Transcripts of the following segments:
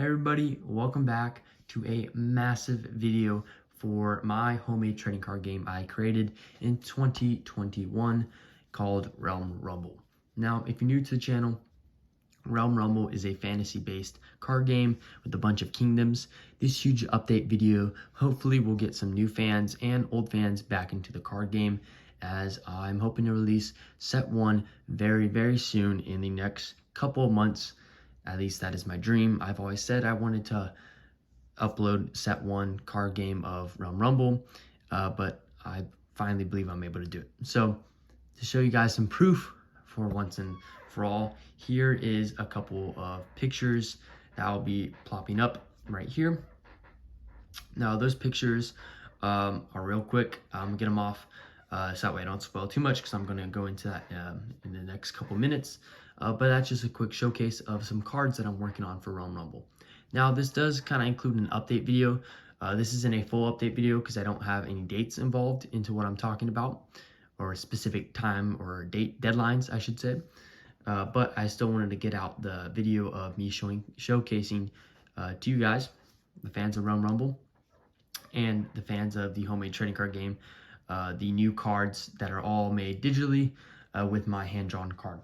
Hey everybody, welcome back to a massive video for my homemade trading card game I created in 2021 called Realm Rumble. Now, if you're new to the channel, Realm Rumble is a fantasy-based card game with a bunch of kingdoms. This huge update video hopefully will get some new fans and old fans back into the card game, as I'm hoping to release set 1 very soon in the next couple of months. At least that is my dream. I've always said I wanted to upload set 1 card game of Realm Rumble, but I finally believe I'm able to do it. So to show you guys some proof for once and for all, here is a couple of pictures that will be plopping up right here. Now those pictures are real quick. I'm gonna get them off so that way I don't spoil too much, because I'm gonna go into that in the next couple minutes. But that's just a quick showcase of some cards that I'm working on for Realm Rumble. Now this does kind of include an update video. This isn't a full update video because I don't have any dates involved into what I'm talking about, or a specific time or date deadlines, I should say. But I still wanted to get out the video of me showcasing to you guys, the fans of Realm Rumble and the fans of the homemade trading card game, the new cards that are all made digitally with my hand-drawn card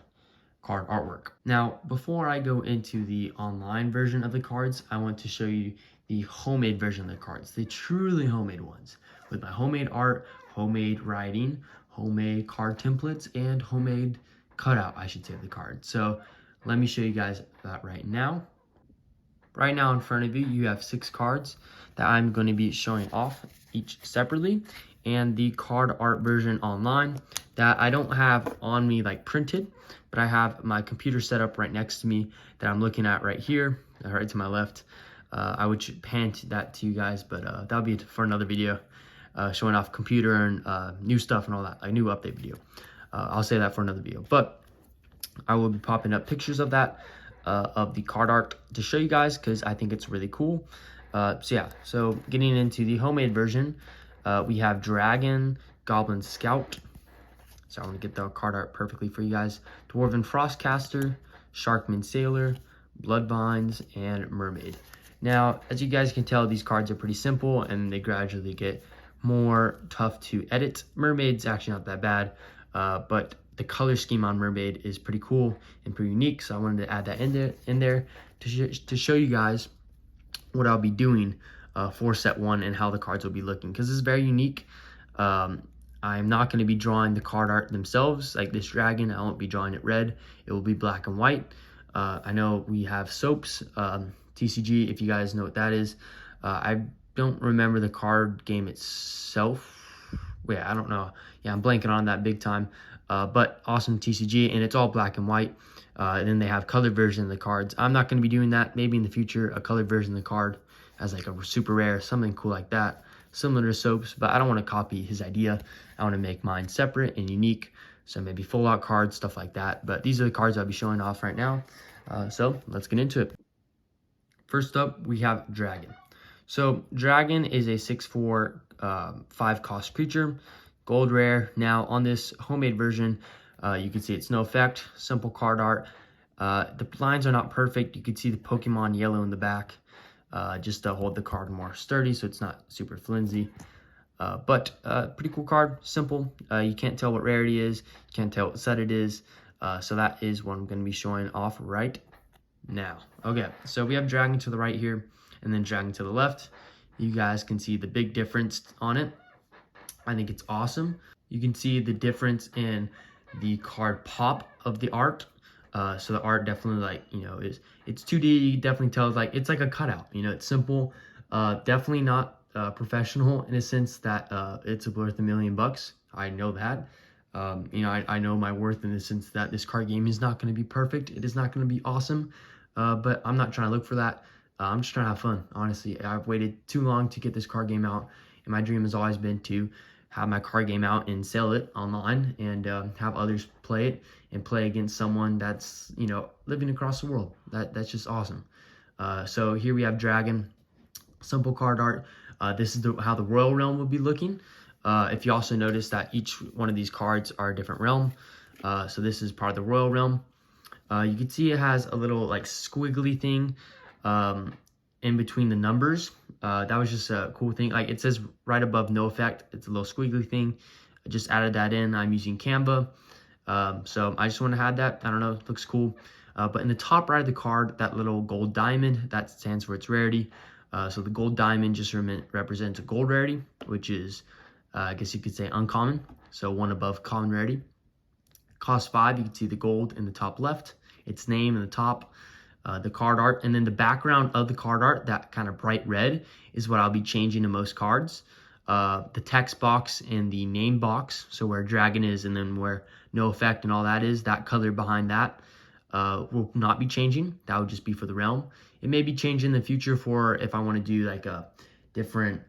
artwork. Now, before I go into the online version of the cards, I want to show you the homemade version of the cards, the truly homemade ones, with my homemade art, homemade writing, homemade card templates, and homemade cutout, I should say, of the card. So let me show you guys that right now. Right now in front of you, you have 6 cards that I'm going to be showing off each separately, and the card art version online that I don't have on me like printed, but I have my computer set up right next to me that I'm looking at right here, right to my left. I would pan that to you guys, but that'll be for another video, showing off computer and new stuff and all that, a new update video. I'll say that for another video, but I will be popping up pictures of that, of the card art to show you guys, because I think it's really cool. So getting into the homemade version, we have Dragon, Goblin Scout. So I want to get the card art perfectly for you guys. Dwarf Frostcaster, Sharkman Sailor, Bloodvines, and Mermaid. Now, as you guys can tell, these cards are pretty simple and they gradually get more tough to edit. Mermaid's actually not that bad, but the color scheme on Mermaid is pretty cool and pretty unique. So I wanted to add that in there to show you guys what I'll be doing for set 1 and how the cards will be looking, because it's very unique. I'm not going to be drawing the card art themselves, like this dragon. I won't be drawing it red. It will be black and white. I know we have soaps, TCG, if you guys know what that is. I don't remember the card game itself. Yeah, I don't know. Yeah, I'm blanking on that big time. But awesome TCG, and it's all black and white. And then they have colored version of the cards. I'm not going to be doing that. Maybe in the future, a colored version of the card as like a super rare, something cool like that, similar to soaps. But I don't want to copy his idea. I want to make mine separate and unique. So maybe full out cards, stuff like that. But these are the cards I'll be showing off right now. So let's get into it. First up, we have Dragon. So Dragon is a 6/4, 5 cost creature, gold rare. Now on this homemade version, you can see it's no effect, simple card art. The lines are not perfect. You can see the Pokemon yellow in the back, just to hold the card more sturdy, so it's not super flimsy. But pretty cool card, simple. You can't tell what rarity is, you can't tell what set it is. So that is what I'm going to be showing off right now. Okay, so we have Dragon to the right here, and then Dragon to the left. You guys can see the big difference on it. I think it's awesome. You can see the difference in the card pop of the art. So the art definitely, like, you know, it's 2D. You definitely tell it's like a cutout. You know, it's simple. Definitely not professional in a sense that it's worth $1 million. I know that. You know, I know my worth in the sense that this card game is not going to be perfect. It is not going to be awesome. But I'm not trying to look for that. I'm just trying to have fun. Honestly, I've waited too long to get this card game out, and my dream has always been to have my card game out and sell it online, and have others play it and play against someone that's, you know, living across the world. That's just awesome. So here we have Dragon, simple card art. This is how the Royal Realm would be looking. If you also notice that each one of these cards are a different realm. So this is part of the Royal Realm. You can see it has a little like squiggly thing in between the numbers. That was just a cool thing. Like it says right above no effect, it's a little squiggly thing. I just added that in. I'm using Canva. So I just want to add that. I don't know, it looks cool. But in the top right of the card, that little gold diamond, that stands for its rarity. So the gold diamond just represents a gold rarity, which is, I guess you could say uncommon. So one above common rarity. Cost 5, you can see the gold in the top left, its name in the top, the card art, and then the background of the card art, that kind of bright red, is what I'll be changing to most cards. The text box and the name box, so where dragon is and then where no effect and all that is, that color behind that will not be changing. That would just be for the realm. It may be changing in the future for if I want to do like a different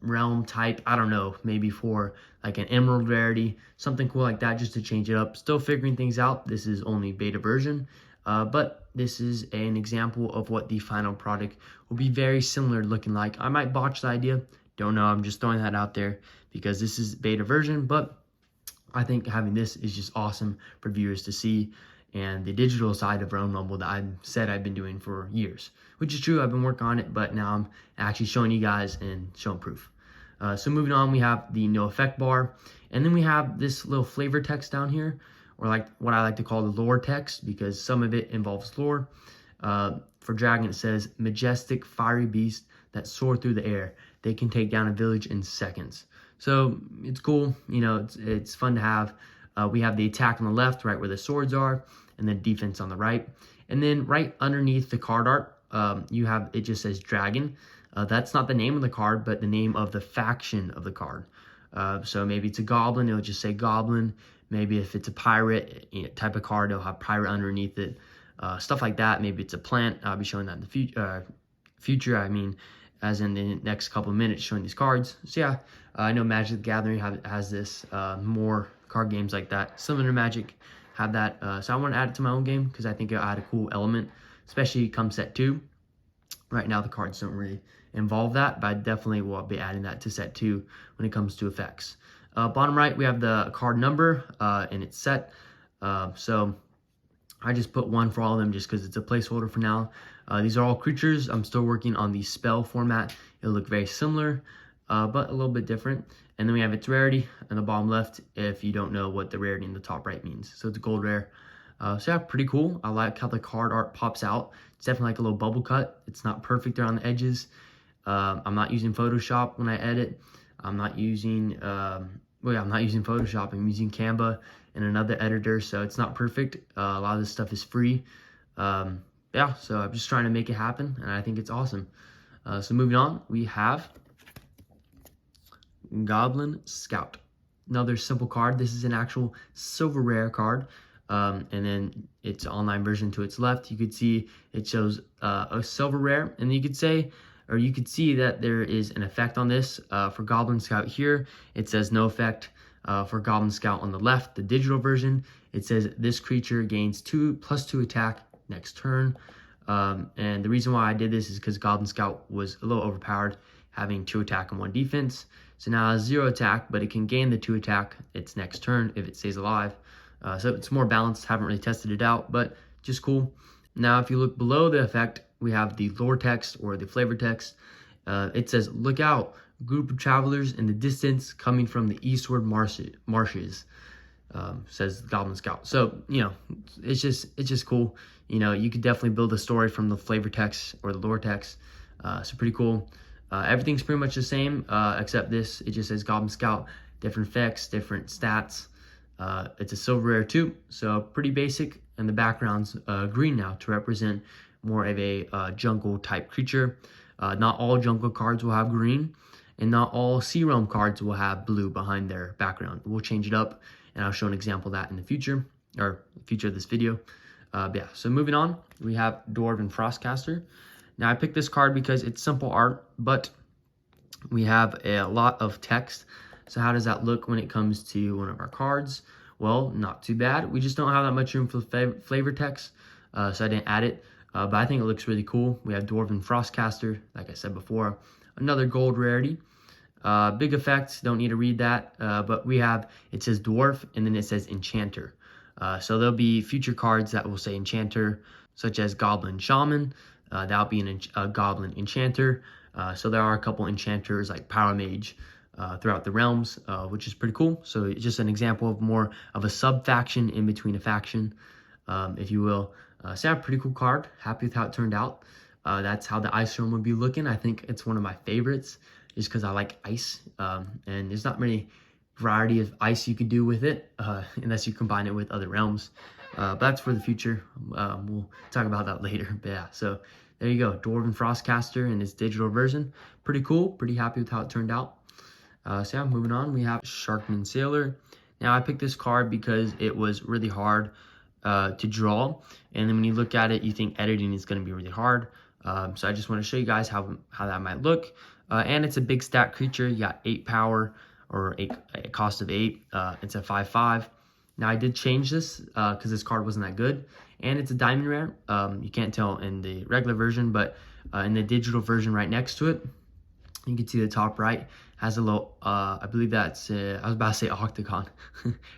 realm type. I don't know, maybe for like an emerald rarity, something cool like that, just to change it up. Still figuring things out. This is only beta version, but this is an example of what the final product will be very similar looking like. I might botch the idea. Don't know. I'm just throwing that out there because this is beta version, but I think having this is just awesome for viewers to see, and the digital side of Realm Rumble that I said I've been doing for years, which is true. I've been working on it, but now I'm actually showing you guys and showing proof. So moving on, we have the no effect bar, and then we have this little flavor text down here, or like what I like to call the lore text, because some of it involves lore. For dragon, it says majestic fiery beast that soar through the air. They can take down a village in seconds. So it's cool, you know, it's fun to have. We have the attack on the left, right where the swords are, and then defense on the right. And then right underneath the card art, you have, it just says dragon. That's not the name of the card, but the name of the faction of the card. So maybe it's a goblin, it'll just say goblin. Maybe if it's a pirate type of card, it'll have pirate underneath it. Stuff like that. Maybe it's a plant. I'll be showing that in the future. I mean, as in the next couple of minutes, showing these cards. So yeah, I know Magic the Gathering has this, more card games like that. Similar to Magic have that. So I want to add it to my own game because I think it'll add a cool element, especially come set 2. Right now, the cards don't really involve that, but I definitely will be adding that to set 2 when it comes to effects. Bottom right, we have the card number and its set. So I just put 1 for all of them just because it's a placeholder for now. These are all creatures. I'm still working on the spell format. It'll look very similar, but a little bit different. And then we have its rarity in the bottom left if you don't know what the rarity in the top right means. So it's a gold rare. So yeah, pretty cool. I like how the card art pops out. It's definitely like a little bubble cut. It's not perfect there on the edges. I'm not using Photoshop when I edit. I'm not using, I'm not using Photoshop. I'm using Canva and another editor, so it's not perfect. A lot of this stuff is free. Yeah, so I'm just trying to make it happen, and I think it's awesome. So moving on, we have Goblin Scout. Another simple card. This is an actual silver rare card. And then its online version to its left, you could see it shows a silver rare, and you could say, or you could see that there is an effect on this. For Goblin Scout here, it says no effect. For Goblin Scout on the left, the digital version, it says this creature gains +2 attack next turn. And the reason why I did this is because Goblin Scout was a little overpowered, having 2 attack and 1 defense. So now it has 0 attack, but it can gain the 2 attack its next turn if it stays alive. So it's more balanced. Haven't really tested it out, but just cool. Now, if you look below the effect, we have the lore text or the flavor text. It says, "Look out, group of travelers in the distance coming from the eastward marshes," says Goblin Scout. So, you know, it's just cool. You know, you could definitely build a story from the flavor text or the lore text. So pretty cool. Everything's pretty much the same, except this. It just says Goblin Scout, different effects, different stats. It's a silver rare too, so pretty basic. And the background's green now to represent more of a jungle type creature. Not all jungle cards will have green, and not all sea realm cards will have blue behind their background. We'll change it up, and I'll show an example of that in the future, or future of this video. Yeah, so moving on, we have Dwarf Frostcaster. Now I picked this card because it's simple art, but we have a lot of text. So how does that look when it comes to one of our cards? Well, not too bad. We just don't have that much room for flavor text, so I didn't add it. But I think it looks really cool. We have Dwarf Frostcaster, like I said before, another gold rarity. Big effect, don't need to read that. But we have, it says Dwarf, and then it says Enchanter. So there'll be future cards that will say Enchanter, such as Goblin Shaman. that'll be a Goblin Enchanter. So there are a couple enchanters like Power Mage throughout the realms, which is pretty cool. So it's just an example of more of a sub-faction in between a faction, if you will. So yeah, pretty cool card. Happy with how it turned out. That's how the ice realm would be looking. I think it's one of my favorites just because I like ice. And there's not many variety of ice you could do with it unless you combine it with other realms. But that's for the future. We'll talk about that later. But yeah, so there you go. Dwarf Frostcaster in its digital version. Pretty cool. Pretty happy with how it turned out. So yeah, moving on, we have Sharkman Sailor. Now I picked this card because it was really hard to draw, and then when you look at it, you think editing is going to be really hard. So I just want to show you guys how that might look. And it's a big stat creature. You got 8 power, or a cost of 8. It's a 5/5. Now I did change this because this card wasn't that good, and it's a diamond rare. You can't tell in the regular version, but in the digital version right next to it, you can see the top right has a little, I believe that's, I was about to say octagon.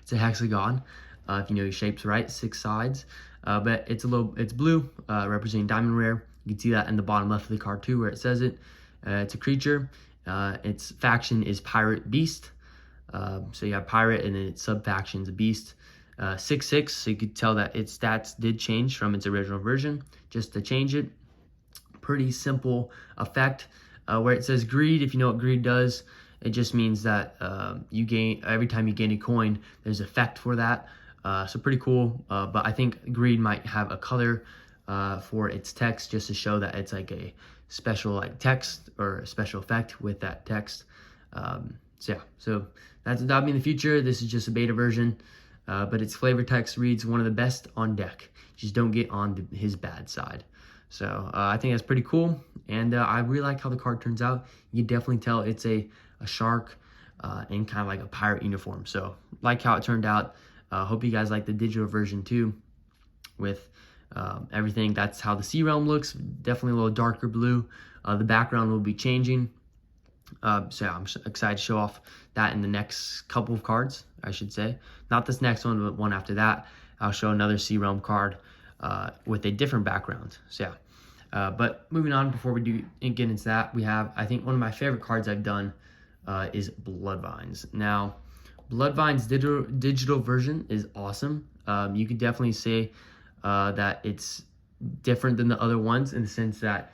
It's a hexagon, if you know your shapes right, 6 sides. But it's blue, representing diamond rare. You can see that in the bottom left of the card too, where it says it. It's a creature. Its faction is Pirate Beast. So you have Pirate, and then its sub-faction is a Beast. 6/6, so you could tell that its stats did change from its original version, just to change it. Pretty simple effect. Where it says greed, if you know what greed does, it just means that you gain, every time you gain a coin, there's effect for that. So pretty cool, but I think greed might have a color for its text, just to show that it's like a special like text or a special effect with that text. So yeah, so that'll be in the future. This is just a beta version, but its flavor text reads, "One of the best on deck. Just don't get on his bad side." So I think that's pretty cool, and I really like how the card turns out. You can definitely tell it's a shark in kind of like a pirate uniform. So like how it turned out. Hope you guys like the digital version too with everything. That's how the sea realm looks. Definitely a little darker blue. The background will be changing. So yeah, I'm excited to show off that in the next couple of cards, I should say. Not this next one, but one after that. I'll show another sea realm card with a different background. So yeah, but moving on, before we do get into that, we have, I think one of my favorite cards I've done is Bloodvines. Now, Bloodvine's digital version is awesome. You could definitely say that it's different than the other ones in the sense that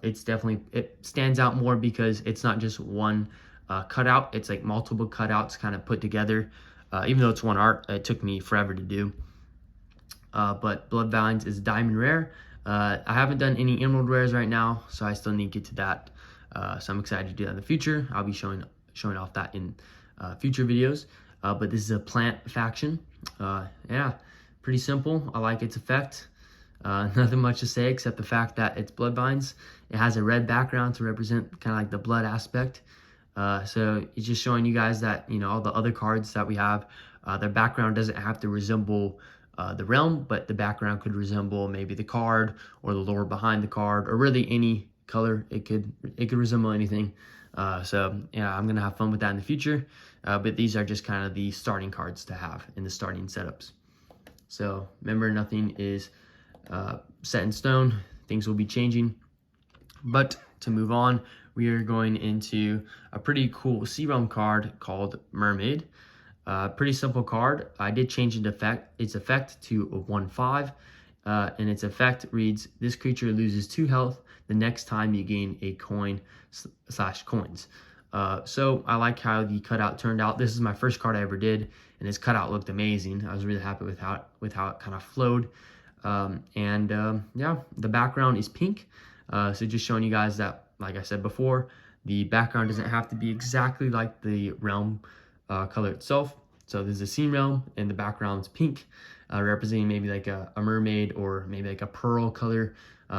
it stands out more because it's not just one cutout. It's like multiple cutouts kind of put together. Even though it's one art, it took me forever to do. But Bloodvines is diamond rare. I haven't done any emerald rares right now, so I still need to get to that. So I'm excited to do that in the future. I'll be showing off that in future videos. But this is a plant faction. Yeah, pretty simple. I like its effect. Nothing much to say except the fact that it's Bloodvines. It has a red background to represent kind of like the blood aspect. So it's just showing you guys that, you know, all the other cards that we have, their background doesn't have to resemble the realm, but the background could resemble maybe the card or the lore behind the card, or really any color. It could resemble anything. So yeah, I'm gonna have fun with that in the future. But these are just kind of the starting cards to have in the starting setups. So remember, nothing is set in stone. Things will be changing. But to move on, we are going into a pretty cool Sea Realm card called Mermaid. Pretty simple card. I did change its effect to a 1/5. And its effect reads, this creature loses 2 health the next time you gain a coin / coins. So I like how the cutout turned out. This is my first card I ever did, and this cutout looked amazing. I was really happy with how it kind of flowed. Yeah, the background is pink. So just showing you guys that, like I said before, the background doesn't have to be exactly like the realm color itself. So this is a sea realm, and the background's pink, representing maybe like a mermaid, or maybe like a pearl color,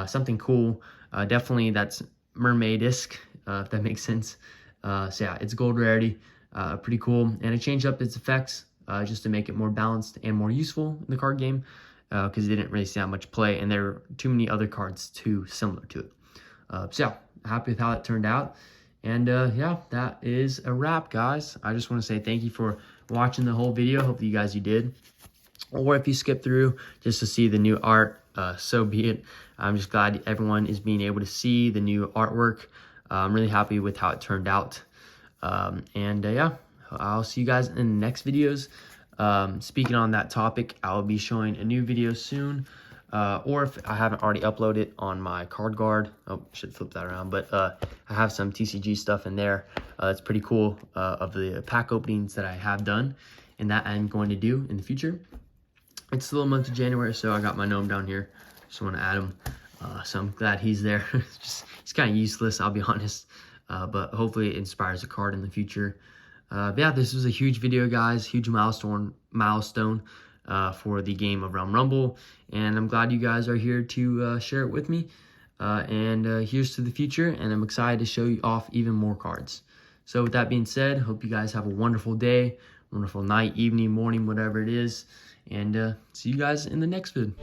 something cool. Definitely that's mermaid-esque, if that makes sense. So yeah, it's gold rarity, pretty cool. And I changed up its effects just to make it more balanced and more useful in the card game, because it didn't really see that much play, and there were too many other cards too similar to it. So yeah, happy with how it turned out. And yeah, that is a wrap, guys. I just want to say thank you for watching the whole video. Hopefully you did. Or if you skip through just to see the new art, so be it. I'm just glad everyone is being able to see the new artwork. I'm really happy with how it turned out. Yeah, I'll see you guys in the next videos. Speaking on that topic, I'll be showing a new video soon. Or if I haven't already uploaded on my card guard, oh, should flip that around, but I have some TCG stuff in there. It's pretty cool of the pack openings that I have done and that I'm going to do in the future. It's the little month of January, so I got my gnome down here. Just want to add him. So I'm glad he's there. He's kind of useless, I'll be honest. But hopefully it inspires a card in the future. Yeah, this was a huge video, guys. Huge milestone for the game of Realm Rumble. And I'm glad you guys are here to share it with me. Here's to the future. And I'm excited to show you off even more cards. So with that being said, hope you guys have a wonderful day, wonderful night, evening, morning, whatever it is. And see you guys in the next vid.